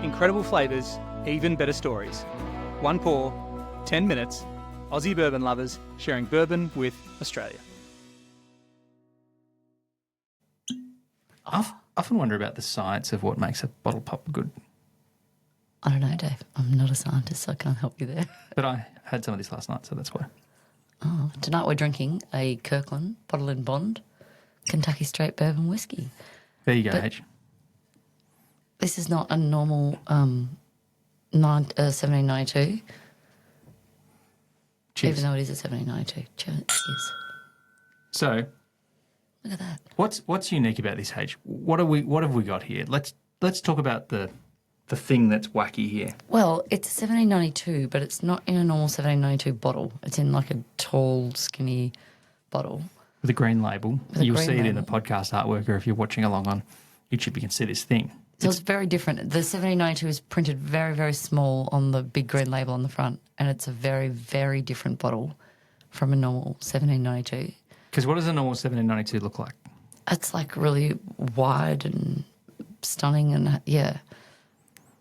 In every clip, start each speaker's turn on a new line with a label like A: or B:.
A: Incredible flavours, even better stories. One pour, 10 minutes. Aussie bourbon lovers sharing bourbon with Australia.
B: I often wonder about the science of what makes a bottle pop good.
C: I don't know, Dave. I'm not a scientist, so I can't help you there.
B: But I had some of this last night, so that's why.
C: Oh, tonight we're drinking a Kirkland Bottle and Bond Kentucky Straight Bourbon Whiskey.
B: There you go,
C: But-
B: H.
C: This is not a normal 1792,
B: Cheers.
C: even though it is a 1792. Cheers.
B: So,
C: Look at that.
B: what's unique about this, H? What have we got here? Let's talk about the thing that's wacky here.
C: Well, it's a 1792, but it's not in a normal 1792 bottle. It's in like a tall, skinny bottle.
B: With a green label.
C: With a
B: You'll
C: green
B: see it in the
C: label.
B: podcast artwork, or if you're watching along on YouTube, you can see this thing.
C: So it's very different. The 1792 is printed very, very small on the big green label on the front, and it's a very, very different bottle from a normal 1792.
B: Because what does a normal 1792 look like?
C: It's like really wide and stunning, and yeah,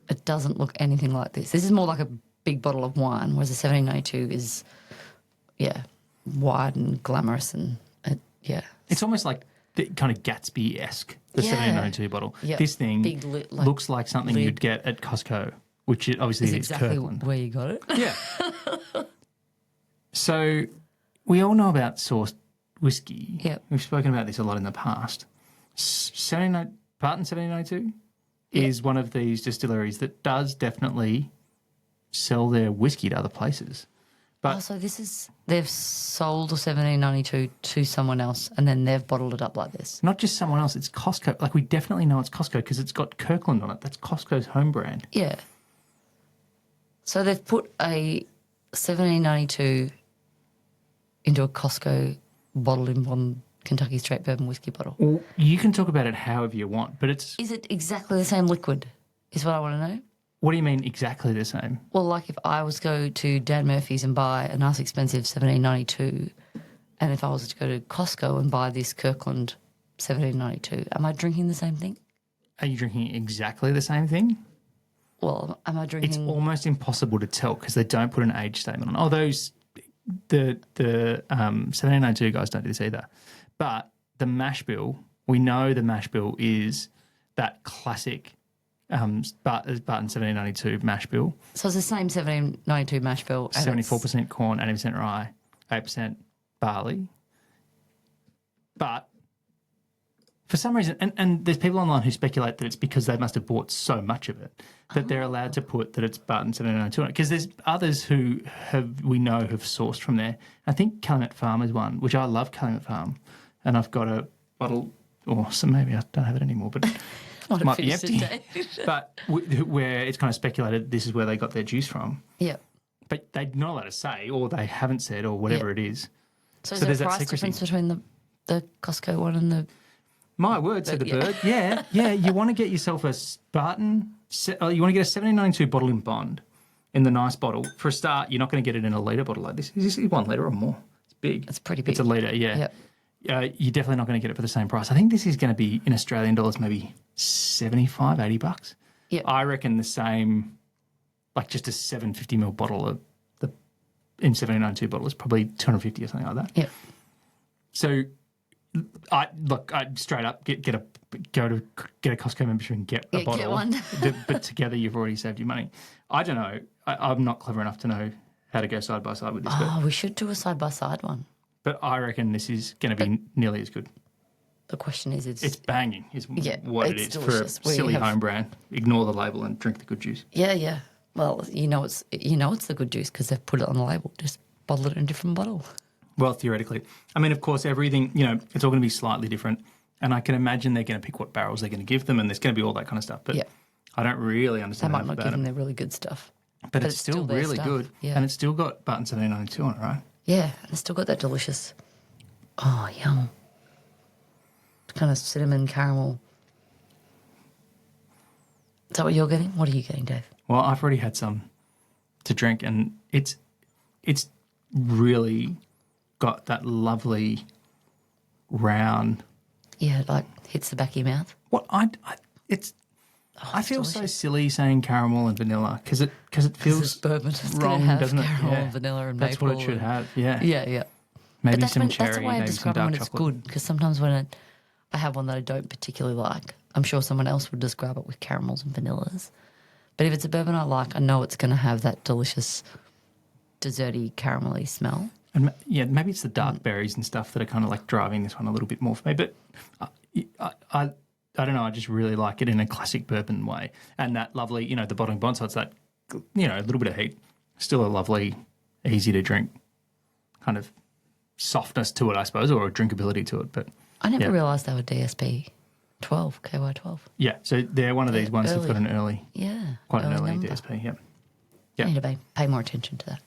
C: it doesn't look anything like this. This is more like a big bottle of wine, whereas a 1792 is, yeah, wide and glamorous and yeah.
B: It's almost like the kind of Gatsby-esque, the
C: Yeah.
B: 1792 bottle.
C: Yep.
B: This thing
C: Big lid,
B: looks like something
C: lid.
B: you'd get at Costco, which it obviously
C: Is
B: is
C: exactly
B: Kirkland.
C: where you got it.
B: Yeah. So we all know about sourced whiskey.
C: Yep.
B: We've spoken about this a lot in the past. 79, Barton 1792 is one of these distilleries that does definitely sell their whiskey to other places. But
C: Oh, so they've sold a 1792 to someone else, and then they've bottled it up like this.
B: not just someone else, it's Costco. Like we definitely know it's Costco because it's got Kirkland on it. That's Costco's home brand.
C: Yeah. So they've put a 1792 into a Costco bottle in one Kentucky Straight Bourbon Whiskey bottle.
B: Well, you can talk about it however you want, but it's...
C: Is it exactly the same liquid, is what I want to know?
B: What do you mean exactly the same?
C: Well, like if I was to go to Dan Murphy's and buy a nice expensive 1792, and if I was to go to Costco and buy this Kirkland 1792, am I drinking the same thing?
B: Are you drinking exactly the same thing?
C: Well, am I drinking...
B: It's almost impossible to tell because they don't put an age statement on. Oh, those the 1792 guys don't do this either. But the mash bill, we know the mash bill is that classic Barton 1792 mash bill.
C: So it's the same 1792 mash bill. and it's-
B: 74% corn, 80% rye, 8% barley. But for some reason, and there's people online who speculate that it's because they must have bought so much of it that they're allowed to put that it's Barton 1792 on it. Because there's others who we know have sourced from there. I think Calumet Farm is one, which I love Calumet Farm. And I've got a bottle, or so maybe I don't have it anymore, but
C: What
B: it
C: a
B: might be
C: finish
B: empty.
C: today.
B: But where it's kind of speculated this is where they got their juice from.
C: Yeah.
B: But they're not allowed to say, or they haven't said, or whatever it is.
C: So is
B: So
C: there
B: there's
C: a
B: that
C: price
B: secrecy.
C: difference between the Costco one and the...
B: My word, said the
C: yeah.
B: bird. Yeah. You want to get yourself a Barton, you want to get a 1792 bottle in Bond in the nice bottle. For a start, you're not going to get it in a litre bottle like this. Is this 1 litre or more? It's big.
C: It's pretty big.
B: It's a litre, yeah.
C: Yep.
B: You're definitely not going to get it for the same price. I think this is going to be, in Australian dollars, maybe 75, 80 bucks.
C: Yep.
B: I reckon the same, like just a 750ml bottle of the in 1792 bottle is probably 250 or something like that.
C: Yeah.
B: So, I straight up get a Costco membership and get a
C: Yeah,
B: bottle.
C: get one.
B: But together you've already saved your money. I don't know. I'm not clever enough to know how to go side by side with this,
C: Oh, we should do a side-by-side one.
B: but I reckon this is going to be nearly as good.
C: The question is,
B: It's banging, is
C: Yeah,
B: what it
C: it's
B: is
C: delicious.
B: for a
C: We
B: silly
C: have-
B: home brand. Ignore the label and drink the good juice.
C: yeah. Well, it's the good juice because they've put it on the label. Just bottle it in a different bottle.
B: Well, theoretically. I mean, of course, everything, it's all going to be slightly different. And I can imagine they're going to pick what barrels they're going to give them and there's going to be all that kind of stuff. But
C: Yeah.
B: I don't really
C: They
B: understand
C: might
B: enough
C: not
B: about
C: give them
B: it.
C: their really good stuff.
B: But it's still
C: their
B: really
C: stuff.
B: good.
C: Yeah.
B: And it's still got Barton 1792 on it, right?
C: Yeah, and it's still got that delicious. Oh, yum. Kind of cinnamon caramel. Is that what you're getting? What are you getting, Dave?
B: Well, I've already had some to drink and it's really got that lovely round.
C: Yeah, it like hits the back of your mouth.
B: What it's I feel so silly saying caramel and vanilla because it
C: It's
B: feels
C: bourbon. It's
B: wrong,
C: going to have
B: doesn't it?
C: caramel
B: Yeah.
C: and vanilla and
B: That's
C: maple.
B: what it should have. Yeah.
C: Yeah.
B: Maybe
C: But that's
B: some
C: that's
B: cherry,
C: the way I
B: maybe some
C: describe it
B: dark
C: when it's
B: chocolate.
C: good. Because sometimes when I have one that I don't particularly like, I'm sure someone else would describe it with caramels and vanillas. But if it's a bourbon I like, I know it's going to have that delicious, desserty, caramelly smell.
B: And maybe it's the dark berries and stuff that are kind of like driving this one a little bit more for me. But I don't know. I just really like it in a classic bourbon way. And that lovely, the bottling bond, so it's that, a little bit of heat. Still a lovely, easy to drink kind of softness to it, I suppose, or a drinkability to it. But
C: I never
B: yeah.
C: realised they were DSP 12, KY 12.
B: Yeah, so they're one of these ones that's got an early,
C: Yeah.
B: quite an early
C: number.
B: DSP, yeah.
C: I need to pay more attention to that.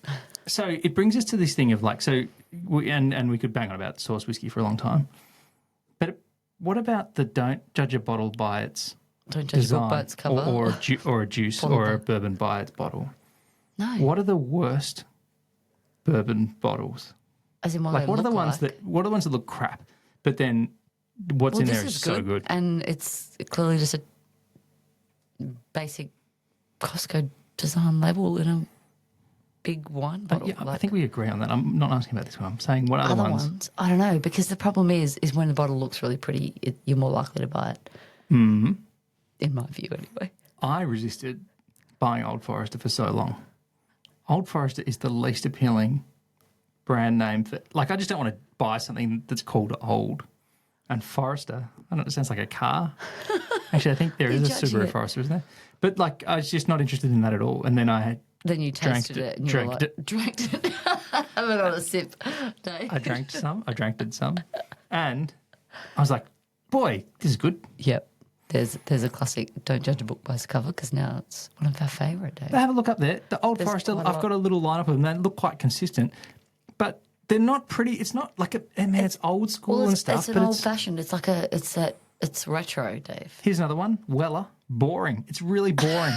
B: So it brings us to this thing of like, and we could bang on about source whiskey for a long time. But what about the don't judge a bottle by its
C: Don't judge a
B: design
C: book by its cover.
B: or a juice
C: Bottle
B: or a
C: by-
B: bourbon by its bottle?
C: No.
B: What are the worst bourbon bottles?
C: As in what
B: Like
C: they
B: what are the
C: look
B: ones
C: like.
B: that look crap, but then what's
C: Well,
B: in
C: this
B: there is
C: is
B: so good.
C: And it's clearly just a basic Costco design label in a big wine
B: But
C: bottle.
B: yeah, I
C: like
B: think we agree on that. I'm not asking about this one. I'm saying what other
C: other
B: ones?
C: ones. I don't know, because the problem is when the bottle looks really pretty, you're more likely to buy it.
B: Mm.
C: In my view, anyway.
B: I resisted buying Old Forester for so long. Old Forester is the least appealing brand name for, like, I just don't want to buy something that's called Old. And Forester, I don't know, it sounds like a car. Actually, I think there is a
C: You're judging
B: Subaru
C: it.
B: Forester, isn't there? But like, I was just not interested in that at all. And then
C: Then you
B: Drank
C: tasted
B: it-
C: it and you
B: drank
C: were like,
B: it.
C: drank it. Have it on a sip, Dave.
B: I drank some, and I was like, boy, this is good.
C: Yep. There's a classic Don't Judge a Book by its cover, because now it's one of our favourite, Dave.
B: But have a look up there. The Old
C: There's
B: Forester,
C: quite a
B: I've
C: lot.
B: got a little lineup of them. They look quite consistent, but they're not pretty. It's not like it's old school
C: Well,
B: and
C: it's,
B: stuff.
C: it's an
B: but
C: old fashioned. It's like it's retro, Dave.
B: Here's another one. Weller, boring. It's really boring.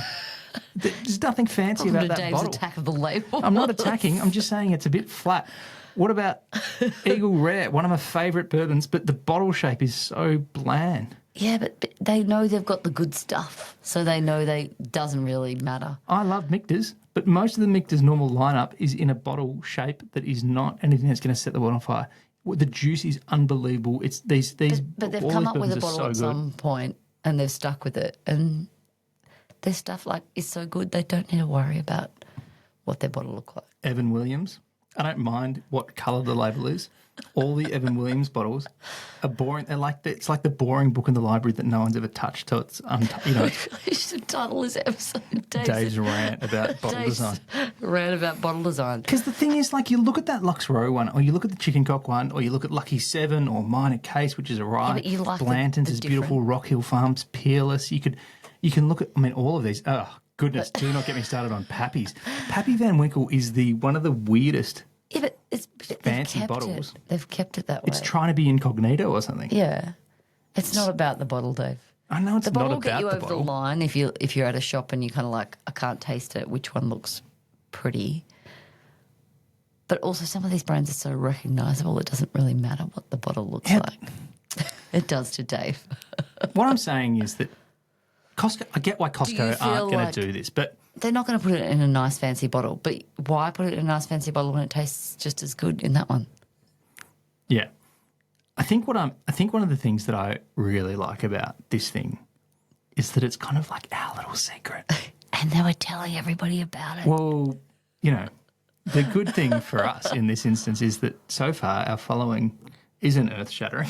B: There's nothing fancy
C: Welcome
B: about
C: to
B: that
C: Dave's
B: bottle.
C: attack of the label.
B: I'm not attacking. I'm just saying it's a bit flat. What about Eagle Rare? One of my favourite bourbons, but the bottle shape is so bland.
C: Yeah, but they know they've got the good stuff, so they know doesn't really matter.
B: I love Michter's, but most of the Michter's normal lineup is in a bottle shape that is not anything that's going to set the world on fire. The juice is unbelievable. It's these
C: But they've
B: all
C: come
B: these
C: up with a
B: bourbons are
C: bottle at
B: so good.
C: some point, and they've stuck with it, and their stuff is so good they don't need to worry about what their bottle look like.
B: Evan Williams. I don't mind what colour the label is. All the Evan Williams bottles are boring. It's like the boring book in the library that no one's ever touched. So it's
C: You should title this episode
B: Dave's rant about bottle
C: Dave's
B: design.
C: rant about bottle design.
B: Because the thing is, like, you look at that Lux Row one, or you look at the Chicken Cock one, or you look at Lucky 7, or Minor Case, which is a rye.
C: but you like the
B: Blanton's is beautiful. Rock Hill Farms, Peerless. You can look at, all of these. Oh, goodness, do not get me started on Pappy's. Pappy Van Winkle is one of the weirdest.
C: Yeah, but they've
B: Fancy
C: kept
B: bottles.
C: It. They've kept it that way.
B: It's trying to be incognito or something.
C: Yeah, it's not about the bottle, Dave.
B: I know it's
C: The
B: not
C: bottle will
B: about
C: get you
B: the
C: over
B: bottle.
C: the line if you're at a shop and you kind of like, I can't taste it. Which one looks pretty? But also, some of these brands are so recognisable, it doesn't really matter what the bottle looks like. It does to Dave.
B: What I'm saying is that Costco. I get why Costco
C: feel
B: aren't going
C: like-
B: to do this, but
C: They're not going to put it in a nice fancy bottle. But why put it in a nice fancy bottle when it tastes just as good in that one?
B: yeah, I think one of the things that I really like about this thing is that it's kind of like our little secret.
C: And they were telling everybody about it.
B: Well, the good thing for us in this instance is that so far our following isn't earth-shattering.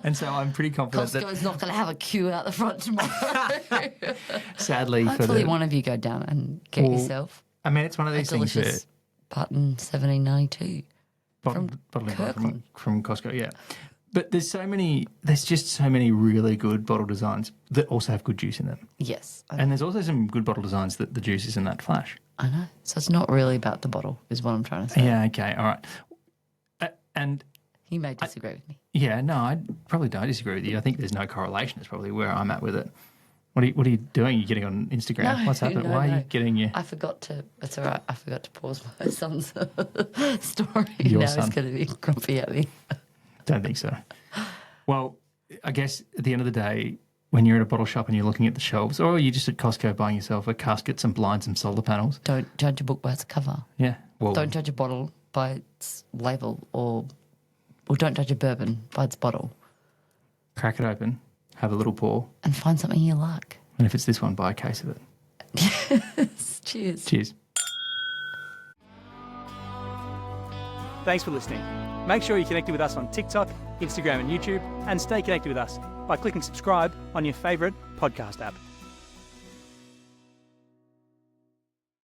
B: And so I'm pretty confident
C: Costco's not going to have a queue out the front tomorrow.
B: that sadly for
C: Hopefully
B: the...
C: one of you go down and get
B: Well,
C: yourself
B: I mean, it's one of
C: a
B: these things where...
C: delicious button 1792.
B: Bottling
C: Kirkland.
B: from Costco, yeah. But there's just so many really good bottle designs that also have good juice in them.
C: Yes,
B: And there's also some good bottle designs that the juice isn't that flash.
C: I know. So it's not really about the bottle, is what I'm trying to say.
B: Yeah, okay, all right. And
C: You may disagree with me.
B: yeah, no, I probably don't disagree with you. I think there's no correlation. It's probably where I'm at with it. What are you doing? Are you getting on Instagram? What's happening? Why are you getting your...
C: I forgot to. It's all right. I forgot to pause my son's story.
B: Your
C: now
B: son.
C: he's going to be grumpy at me.
B: Don't think so. Well, I guess at the end of the day, when you're at a bottle shop and you're looking at the shelves, or you're just at Costco buying yourself a casket, some blinds, some solar panels.
C: Don't judge a book by its cover.
B: Yeah. Well,
C: Don't judge a bottle by its label, or don't judge a bourbon by its bottle.
B: crack it open, have a little pour,
C: And find something you like.
B: and if it's this one, buy a case of it.
C: Cheers.
B: Cheers.
A: Thanks for listening. Make sure you're connected with us on TikTok, Instagram and YouTube, and stay connected with us by clicking subscribe on your favourite podcast app.